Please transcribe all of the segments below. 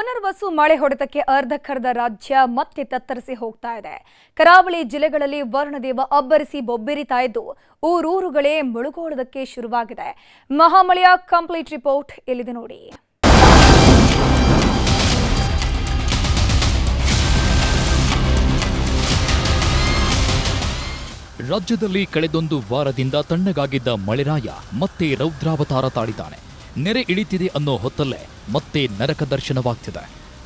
ಪುನರ್ವಸು ಮಳೆ ಹೊಡೆತಕ್ಕೆ ಅರ್ಧಕ್ಕರ್ಧ ರಾಜ್ಯ ಮತ್ತೆ ತತ್ತರಿಸಿ ಹೋಗ್ತಾ ಇದೆ. ಕರಾವಳಿ ಜಿಲ್ಲೆಗಳಲ್ಲಿ ವರುಣದೇವ ಅಬ್ಬರಿಸಿ ಬೊಬ್ಬಿರಿತಾ ಇದ್ದು ಊರೂರುಗಳೇ ಮುಳುಗೋಳೋದಕ್ಕೆ ಶುರುವಾಗಿದೆ. ಮಹಾಮಳೆಯ ಕಂಪ್ಲೀಟ್ ರಿಪೋರ್ಟ್ ಇಲ್ಲಿದೆ ನೋಡಿ. ರಾಜ್ಯದಲ್ಲಿ ಕಳೆದೊಂದು ವಾರದಿಂದ ತಣ್ಣಗಾಗಿದ್ದ ಮಳೆರಾಯ ಮತ್ತೆ ರೌದ್ರಾವತಾರ ತಾಳಿದ್ದಾನೆ. ನೆರೆ ಇಳಿತಿದೆ ಅನ್ನೋ ಹೊತ್ತಲ್ಲೇ ಮತ್ತೆ ನರಕ ದರ್ಶನವಾಗ್ತಿದೆ.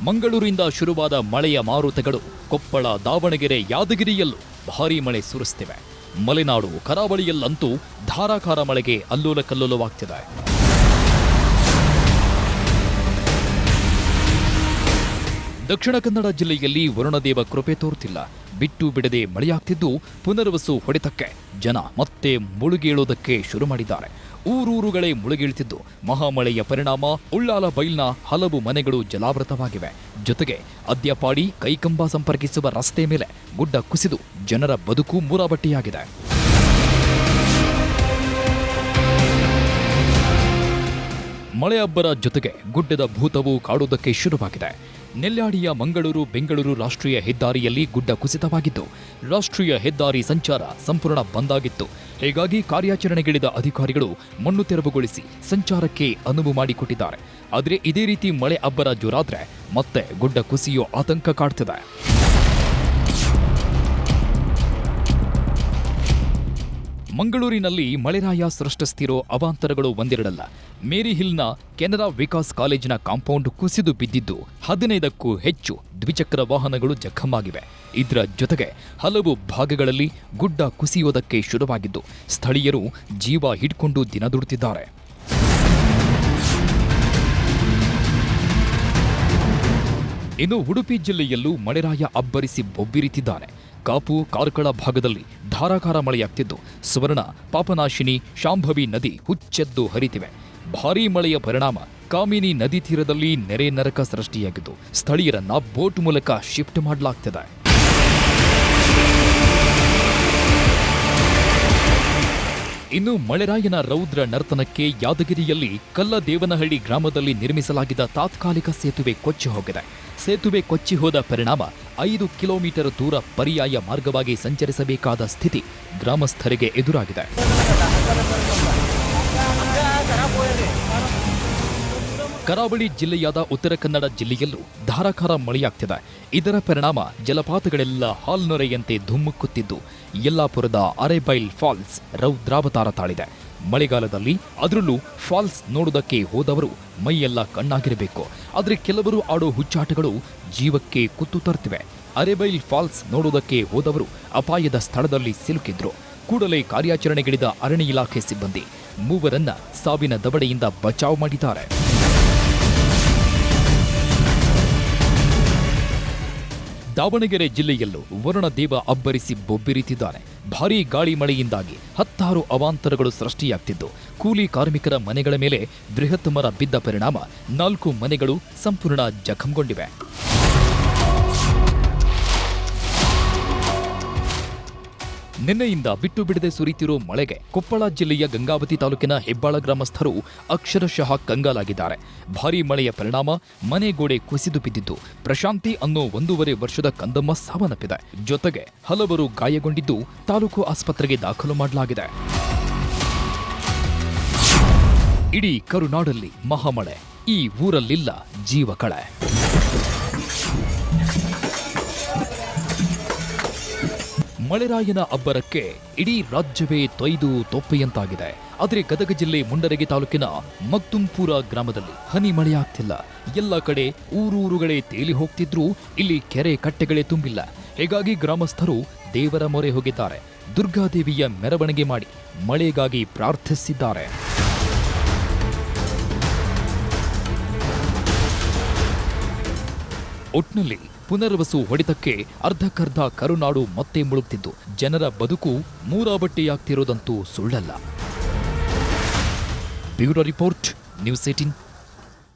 ಮಂಗಳೂರಿನಿಂದ ಶುರುವಾದ ಮಳೆಯ ಮಾರುತಗಳು ಕೊಪ್ಪಳ, ದಾವಣಗೆರೆ, ಯಾದಗಿರಿಯಲ್ಲೂ ಭಾರೀ ಮಳೆ ಸುರಿಸ್ತಿವೆ. ಮಲೆನಾಡು, ಕರಾವಳಿಯಲ್ಲಂತೂ ಧಾರಾಕಾರ ಮಳೆಗೆ ಅಲ್ಲೋಲ ಕಲ್ಲೋಲವಾಗ್ತಿದೆ. ದಕ್ಷಿಣ ಕನ್ನಡ ಜಿಲ್ಲೆಯಲ್ಲಿ ವರುಣದೇವ ಕೃಪೆ ತೋರುತ್ತಿಲ್ಲ. ಬಿಟ್ಟು ಬಿಡದೆ ಮಳೆಯಾಗ್ತಿದ್ದು ಪುನರ್ವಸು ಹೊಡೆತಕ್ಕೆ ಜನ ಮತ್ತೆ ಮುಳುಗೇಳೋದಕ್ಕೆ ಶುರು ಮಾಡಿದ್ದಾರೆ. ಊರೂರುಗಳೇ ಮುಳುಗೇಳ್ತಿದ್ದು ಮಹಾಮಳೆಯ ಪರಿಣಾಮ ಉಳ್ಳಾಲ ಬೈಲ್ನ ಹಲವು ಮನೆಗಳು ಜಲಾವೃತವಾಗಿವೆ. ಜೊತೆಗೆ ಅದ್ಯಪಾಡಿ ಕೈಕಂಬ ಸಂಪರ್ಕಿಸುವ ರಸ್ತೆ ಮೇಲೆ ಗುಡ್ಡ ಕುಸಿದು ಜನರ ಬದುಕು ಮೂರಾಬಟ್ಟಿಯಾಗಿದೆ. ಮಳೆ ಅಬ್ಬರ ಜೊತೆಗೆ ಗುಡ್ಡದ ಭೂತವು ಕಾಡುವುದಕ್ಕೆ ಶುರುವಾಗಿದೆ. ನೆಲ್ಯಾಡಿಯ ಮಂಗಳೂರು ಬೆಂಗಳೂರು ರಾಷ್ಟ್ರೀಯ ಹೆದ್ದಾರಿಯಲ್ಲಿ ಗುಡ್ಡ ಕುಸಿತವಾಗಿದ್ದು ರಾಷ್ಟ್ರೀಯ ಹೆದ್ದಾರಿ ಸಂಚಾರ ಸಂಪೂರ್ಣ ಬಂದ್ ಆಗಿತ್ತು. ಹೀಗಾಗಿ ಕಾರ್ಯಾಚರಣೆಗಿಳಿದ ಅಧಿಕಾರಿಗಳು ಮಣ್ಣು ತೆರವುಗೊಳಿಸಿ ಸಂಚಾರಕ್ಕೆ ಅನುವು ಮಾಡಿಕೊಟ್ಟಿದ್ದಾರೆ. ಆದರೆ ಇದೇ ರೀತಿ ಮಳೆ ಅಬ್ಬರ ಜೋರಾದ್ರೆ ಮತ್ತೆ ಗುಡ್ಡ ಕುಸಿಯೋ ಆತಂಕ ಕಾಡ್ತಿದೆ. ಮಂಗಳೂರಿನಲ್ಲಿ ಮಳೆರಾಯ ಸೃಷ್ಟಿಸ್ತಿರೋ ಅವಾಂತರಗಳು ಒಂದೆರಡಲ್ಲ. ಮೇರಿ ಹಿಲ್ನ ಕೆನರಾ ವಿಕಾಸ್ ಕಾಲೇಜಿನ ಕಾಂಪೌಂಡ್ ಕುಸಿದು ಬಿದ್ದಿದ್ದು 15ಕ್ಕೂ ಹೆಚ್ಚು ದ್ವಿಚಕ್ರ ವಾಹನಗಳು ಜಖಮ್ಮಾಗಿವೆ. ಇದರ ಜೊತೆಗೆ ಹಲವು ಭಾಗಗಳಲ್ಲಿ ಗುಡ್ಡ ಕುಸಿಯೋದಕ್ಕೆ ಶುರುವಾಗಿದ್ದು ಸ್ಥಳೀಯರು ಜೀವ ಹಿಡ್ಕೊಂಡು ದಿನ ದುಡುತ್ತಿದ್ದಾರೆ. ಇನ್ನು ಉಡುಪಿ ಜಿಲ್ಲೆಯಲ್ಲೂ ಮಳೆರಾಯ ಅಬ್ಬರಿಸಿ ಬೊಬ್ಬಿರಿತಿದ್ದಾನೆ. ಕಾಪು, ಕಾರ್ಕಳ ಭಾಗದಲ್ಲಿ ಧಾರಾಕಾರ ಮಳೆಯಾಗ್ತಿದ್ದು ಸುವರ್ಣ, ಪಾಪನಾಶಿನಿ, ಶಾಂಭವಿ ನದಿ ಹುಚ್ಚೆದ್ದು ಹರಿತಿವೆ. ಭಾರೀ ಮಳೆಯ ಪರಿಣಾಮ ಕಾಮಿನಿ ನದಿ ತೀರದಲ್ಲಿ ನೆರೆ ನರಕ ಸೃಷ್ಟಿಯಾಗಿದ್ದು ಸ್ಥಳೀಯರನ್ನ ಬೋಟ್ ಮೂಲಕ ಶಿಫ್ಟ್ ಮಾಡಲಾಗ್ತಿದೆ. ಇನ್ನು ಮಳೆರಾಯನ ರೌದ್ರ ನರ್ತನಕ್ಕೆ ಯಾದಗಿರಿಯಲ್ಲಿ ಕಲ್ಲದೇವನಹಳ್ಳಿ ಗ್ರಾಮದಲ್ಲಿ ನಿರ್ಮಿಸಲಾಗಿದ್ದ ತಾತ್ಕಾಲಿಕ ಸೇತುವೆ ಕೊಚ್ಚಿ ಹೋಗಿದೆ. ಸೇತುವೆ ಕೊಚ್ಚಿ ಹೋದ ಪರಿಣಾಮ 5 ಕಿಲೋಮೀಟರ್ ದೂರ ಪರ್ಯಾಯ ಮಾರ್ಗವಾಗಿ ಸಂಚರಿಸಬೇಕಾದ ಸ್ಥಿತಿ ಗ್ರಾಮಸ್ಥರಿಗೆ ಎದುರಾಗಿದೆ. ಕರಾವಳಿ ಜಿಲ್ಲೆಯಾದ ಉತ್ತರ ಕನ್ನಡ ಜಿಲ್ಲೆಯಲ್ಲೂ ಧಾರಾಕಾರ ಮಳೆಯಾಗ್ತಿದೆ. ಇದರ ಪರಿಣಾಮ ಜಲಪಾತಗಳೆಲ್ಲ ಹಾಲ್ನೊರೆಯಂತೆ ಧುಮ್ಮುಕ್ಕುತ್ತಿದ್ದು ಯಲ್ಲಾಪುರದ ಅರೆಬೈಲ್ ಫಾಲ್ಸ್ ರೌದ್ರಾವತಾರ ತಾಳಿದೆ. ಮಳೆಗಾಲದಲ್ಲಿ ಅದರಲ್ಲೂ ಫಾಲ್ಸ್ ನೋಡುವುದಕ್ಕೆ ಹೋದವರು ಮೈಯೆಲ್ಲ ಕಣ್ಣಾಗಿರಬೇಕು. ಆದರೆ ಕೆಲವರು ಆಡೋ ಹುಚ್ಚಾಟಗಳು ಜೀವಕ್ಕೆ ಕುತ್ತು ತರ್ತಿವೆ. ಅರೆಬೈಲ್ ಫಾಲ್ಸ್ ನೋಡುವುದಕ್ಕೆ ಹೋದವರು ಅಪಾಯದ ಸ್ಥಳದಲ್ಲಿ ಸಿಲುಕಿದ್ರು. ಕೂಡಲೇ ಕಾರ್ಯಾಚರಣೆಗಿಳಿದ ಅರಣ್ಯ ಇಲಾಖೆ ಸಿಬ್ಬಂದಿ ಮೂವರನ್ನ ಸಾವಿನ ದವಡೆಯಿಂದ ಬಚಾವ್ ಮಾಡಿದ್ದಾರೆ. ದಾವಣಗೆರೆ ಜಿಲ್ಲೆಯಲ್ಲೂ ವರುಣದೇವ ಅಬ್ಬರಿಸಿ ಬೊಬ್ಬಿರಿತಿದ್ದಾನೆ. ಭಾರೀ ಗಾಳಿ ಮಳೆಯಿಂದಾಗಿ 10 ಅವಾಂತರಗಳು ಸೃಷ್ಟಿಯಾಗ್ತಿದ್ದು ಕೂಲಿ ಕಾರ್ಮಿಕರ ಮನೆಗಳ ಮೇಲೆ ಬೃಹತ್ ಮರ ಬಿದ್ದ ಪರಿಣಾಮ 4 ಮನೆಗಳು ಸಂಪೂರ್ಣ ಜಖಂಗೊಂಡಿವೆ. ನಿನ್ನೆಯಿಂದ ಬಿಟ್ಟು ಬಿಡದೆ ಸುರಿತಿರೋ ಮಳೆಗೆ ಕೊಪ್ಪಳ ಜಿಲ್ಲೆಯ ಗಂಗಾವತಿ ತಾಲೂಕಿನ ಹೆಬ್ಬಾಳ ಗ್ರಾಮಸ್ಥರು ಅಕ್ಷರಶಃ ಕಂಗಾಲಾಗಿದ್ದಾರೆ. ಭಾರೀ ಮಳೆಯ ಪರಿಣಾಮ ಮನೆಗೋಡೆ ಕುಸಿದು ಬಿದ್ದಿದ್ದು ಪ್ರಶಾಂತಿ ಅನ್ನೋ 1.5 ವರ್ಷದ ಕಂದಮ್ಮ ಸಾವನ್ನಪ್ಪಿದೆ. ಜೊತೆಗೆ ಹಲವರು ಗಾಯಗೊಂಡಿದ್ದು ತಾಲೂಕು ಆಸ್ಪತ್ರೆಗೆ ದಾಖಲು ಮಾಡಲಾಗಿದೆ. ಇಡೀ ಕರುನಾಡಲ್ಲಿ ಮಹಾಮಳೆ, ಈ ಊರಲ್ಲಿಲ್ಲ ಜೀವಕಳೆ. ಮಳೆರಾಯನ ಅಬ್ಬರಕ್ಕೆ ಇಡೀ ರಾಜ್ಯವೇ ತೊಯ್ದು ತೊಪ್ಪೆಯಂತಾಗಿದೆ. ಆದರೆ ಗದಗ ಜಿಲ್ಲೆ ಮುಂಡರಗಿ ತಾಲೂಕಿನ ಮಗ್ದುಂಪುರ ಗ್ರಾಮದಲ್ಲಿ ಹನಿ ಮಳೆಯಾಗ್ತಿಲ್ಲ. ಎಲ್ಲ ಕಡೆ ಊರೂರುಗಳೇ ತೇಲಿ ಹೋಗ್ತಿದ್ರೂ ಇಲ್ಲಿ ಕೆರೆ ಕಟ್ಟೆಗಳೇ ತುಂಬಿಲ್ಲ. ಹೀಗಾಗಿ ಗ್ರಾಮಸ್ಥರು ದೇವರ ಮೊರೆ ಹೋಗಿದ್ದಾರೆ. ದುರ್ಗಾದೇವಿಯ ಮೆರವಣಿಗೆ ಮಾಡಿ ಮಳೆಗಾಗಿ ಪ್ರಾರ್ಥಿಸಿದ್ದಾರೆ. ಒಟ್ನಲ್ಲಿ ಪುನರ್ವಸು ಹೊಡೆತಕ್ಕೆ ಅರ್ಧಕ್ಕರ್ಧ ಕರುನಾಡು ಮತ್ತೆ ಮುಳುಗ್ತಿದ್ದು ಜನರ ಬದುಕು ಮೂರಾಬಟ್ಟೆಯಾಗ್ತಿರೋದಂತೂ ಸುಳ್ಳಲ್ಲ. Bureau report, news 18.